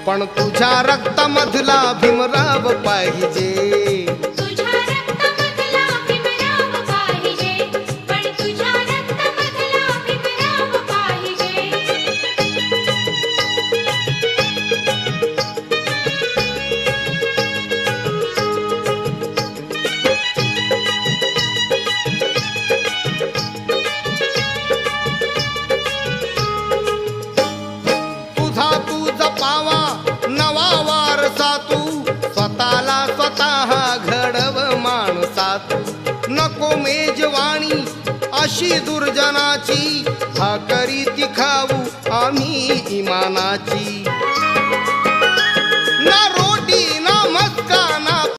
पण तुझ्या रक्तामधला भीमराव पाहिजे, तुझ्या रक्तामधला भीमराव पाहिजे, पण तुझ्या रक्तामधला भीमराव पाहिजे. तुझा तू जपावा नवा वारसा, तू स्वतःला स्वतः घडव माणसात. नको मेजवाणी अशी दुर्जनाची, भाकरी ती खाऊ आम्ही इमानाची.